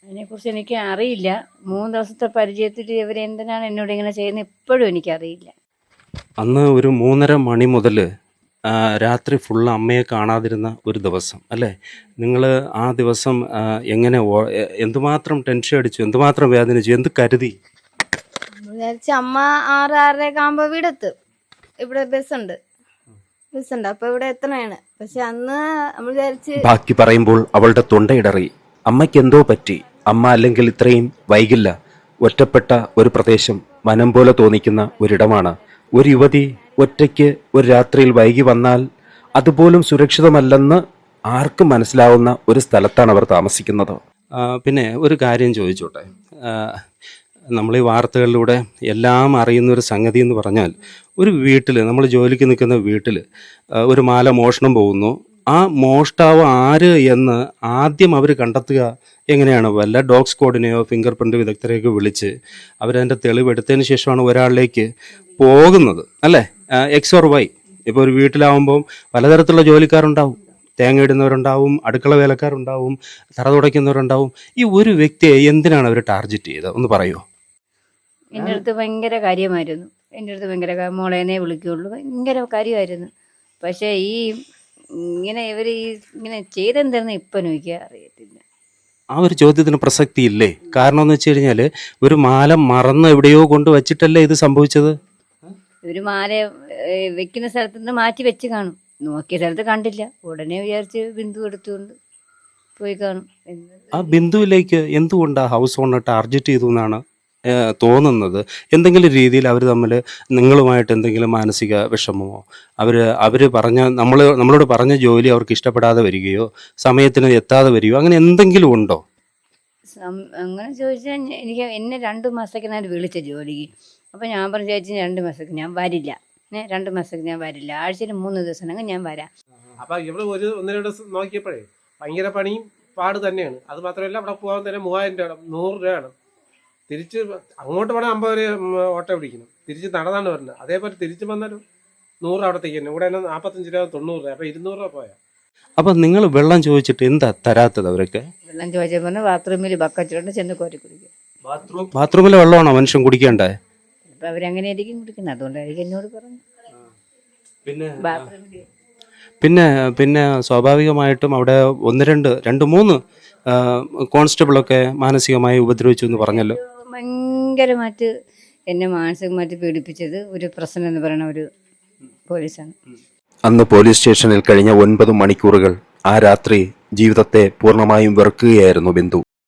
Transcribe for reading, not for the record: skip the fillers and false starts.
അതിനെക്കുറിച്ച് എനിക്ക് അറിയില്ല. 3 ദിവസത്തെ പരിചയത്തിൽ ഇവരെന്തിനാണ് എന്നോട് ഇങ്ങനെ ചെയ്യുന്നത് ഇപ്പോഴും എനിക്കറിയില്ല. അന്ന് ഒരു 3:30 മണി മുതൽ രാത്രി ഫുള്ള് അമ്മയെ കാണാതിരുന്ന ഒരു ദിവസം അല്ലേ? നിങ്ങൾ ആ ദിവസം എങ്ങനെ എന്തുമാത്രം ടെൻഷൻ അടിച്ചു, എന്തുമാത്രം വേദനിച്ചു, എന്ത് കരുതി? വിചാരിച്ച അമ്മ 6-6:30 ആകുമ്പോൾ വീടെത്തും. ഇവിടെ ബസ്സുണ്ട്, അപ്പോൾ ഇവിടെ എത്തണേണ്. പക്ഷെ അന്ന് നമ്മൾ വിചാരിച്ച് ബാക്കി പറയുമ്പോൾ അവളുടെ തൊണ്ടയിടറി. അമ്മയ്ക്ക് എന്തോ പറ്റി. അമ്മ അല്ലെങ്കിൽ ഇത്രയും വൈകില്ല. ഒറ്റപ്പെട്ട ഒരു പ്രദേശം, വനം പോലെ തോന്നിക്കുന്ന ഒരിടമാണ്. ഒരു യുവതി ഒറ്റയ്ക്ക് ഒരു രാത്രിയിൽ വൈകി വന്നാൽ അതുപോലും സുരക്ഷിതമല്ലെന്ന് ആർക്കും മനസ്സിലാവുന്ന ഒരു സ്ഥലത്താണ് അവർ താമസിക്കുന്നത്. പിന്നെ ഒരു കാര്യം ചോദിച്ചോട്ടെ, നമ്മൾ ഈ വാർത്തകളിലൂടെ എല്ലാം അറിയുന്ന ഒരു സംഗതി എന്ന് പറഞ്ഞാൽ, ഒരു വീട്ടിൽ, നമ്മൾ ജോലിക്ക് നിൽക്കുന്ന വീട്ടിൽ ഒരു മാല മോഷണം പോകുന്നു. ആ മോഷ്ടാവ് ആര് എന്ന് ആദ്യം അവർ കണ്ടെത്തുക എങ്ങനെയാണ്? വല്ല ഡോഗ് സ്ക്വാഡിനെയോ ഫിംഗർ പ്രിൻ്റ് വിദഗ്ധരെയൊക്കെ വിളിച്ച് അവരതിൻ്റെ തെളിവെടുത്തതിന് ശേഷമാണ് ഒരാളിലേക്ക് പോകുന്നത് അല്ലേ? X or Y. ഇപ്പോൾ ഒരു വീട്ടിലാവുമ്പം പലതരത്തിലുള്ള ജോലിക്കാരുണ്ടാവും. തേങ്ങ ഇടുന്നവരുണ്ടാവും, അടുക്കള വേലക്കാരുണ്ടാവും, തറ തുടയ്ക്കുന്നവരുണ്ടാവും. ഈ ഒരു വ്യക്തിയെ എന്തിനാണ് അവർ ടാർഗറ്റ് ചെയ്തത് ഒന്ന് പറയുമോ? എൻ്റെ അടുത്ത് ഭയങ്കര കാര്യമായിരുന്നു. എൻ്റെ അടുത്ത് ഭയങ്കര മോളേനെ വിളിക്കുകയുള്ളൂ, ഭയങ്കര കാര്യമായിരുന്നു. പക്ഷേ ഇവർ ഇങ്ങനെ ചെയ്തെന്താണെന്ന് ഇപ്പം എനിക്ക് അറിയത്തില്ല. ആ ഒരു ചോദ്യത്തിന് പ്രസക്തി ഇല്ലേ? കാരണം എന്ന് വെച്ച് കഴിഞ്ഞാൽ ഒരു മാല മറന്ന് എവിടെയോ കൊണ്ട് വച്ചിട്ടല്ലേ ഇത് സംഭവിച്ചത്? ഒരു മാല വെക്കുന്ന സ്ഥലത്ത് നിന്ന് മാറ്റി വെച്ച് കാണും. നോക്കിയ സ്ഥലത്ത് കണ്ടില്ല. ഉടനെ വിചാരിച്ച് ബിന്ദു എടുത്തുകൊണ്ട് പോയി കാണും. ആ ബിന്ദുവിലേക്ക് എന്തുകൊണ്ടാണ് ഹൗസ് ഓണർ ടാർഗറ്റ് ചെയ്തു എന്നാണ് തോന്നുന്നത്? എന്തെങ്കിലും രീതിയിൽ അവർ തമ്മിൽ നിങ്ങളുമായിട്ട് എന്തെങ്കിലും മാനസിക വിഷമമോ, അവർ നമ്മളോട് പറഞ്ഞ ജോലി അവർക്ക് ഇഷ്ടപ്പെടാതെ വരികയോ സമയത്തിന് എത്താതെ വരികയോ അങ്ങനെ എന്തെങ്കിലും ഉണ്ടോ? അങ്ങനെ ചോദിച്ചാൽ എന്നെ 2 മാസത്തേക്ക് വിളിച്ച ജോലിക്ക്. അപ്പോൾ ഞാൻ പറഞ്ഞു, ചേച്ചി 2 മാസത്തേക്ക് ഞാൻ വരില്ല, 2 മാസത്തേക്ക് ഞാൻ വരില്ല, ആഴ്ചയിൽ 3 ദിവസം ഞാൻ വരാം. അപ്പം ഇവിടെ ഒരു 1-2 ദിവസം നോക്കിയപ്പോഴേ ഭയങ്കര പണിയും പാട് തന്നെയാണ്. അത് മാത്രമല്ല അവിടെ പോകാൻ തന്നെ 3000 രൂപ 100 രൂപയാണ്. തിരിച്ച് അങ്ങോട്ട് വേണം 50 രൂപ ഓട്ടോ പിടിക്കണം. തിരിച്ച് നടന്നാണ് വരുന്നത്. അതേപോലെ തിരിച്ച് വന്നാലും 100 അവിടത്തേക്ക് തന്നെ. ഇവിടെ തന്നെ 45 രൂപ 90 രൂപ. അപ്പോൾ 200 രൂപ പോയാൽ. അപ്പം നിങ്ങൾ വെള്ളം ചോദിച്ചിട്ട് എന്താ തരാത്തത് അവരൊക്കെ? വെള്ളം ചോദിച്ചപ്പോൾ ബാത്റൂമിൽ ബക്കറ്റിലോട്ട് ചെന്ന് കോരി കുടിക്കും. ബാത്റൂമിലെ വെള്ളമാണോ മനുഷ്യൻ കുടിക്കേണ്ടത്? അപ്പം അവരങ്ങനെ ആയിരിക്കും കുടിക്കുന്നത്. അതുകൊണ്ടായിരിക്കും എന്നോട് പറഞ്ഞു. പിന്നെ സ്വാഭാവികമായിട്ടും അവിടെ 2-3 കോൺസ്റ്റബിളൊക്കെ മാനസികമായി ഉപദ്രവിച്ചു എന്ന് പറഞ്ഞല്ലോ. ഭയങ്കരമായിട്ട് എന്നെ മാനസികമായിട്ട് പീഡിപ്പിച്ചത് ഒരു പ്രശ്നം എന്ന് പറയുന്ന ഒരു പോലീസാണ്. അന്ന് പോലീസ് സ്റ്റേഷനിൽ കഴിഞ്ഞ 9 മണിക്കൂറുകൾ, ആ രാത്രി ജീവിതത്തെ പൂർണ്ണമായും വെറുക്കുകയായിരുന്നു ബിന്ദു.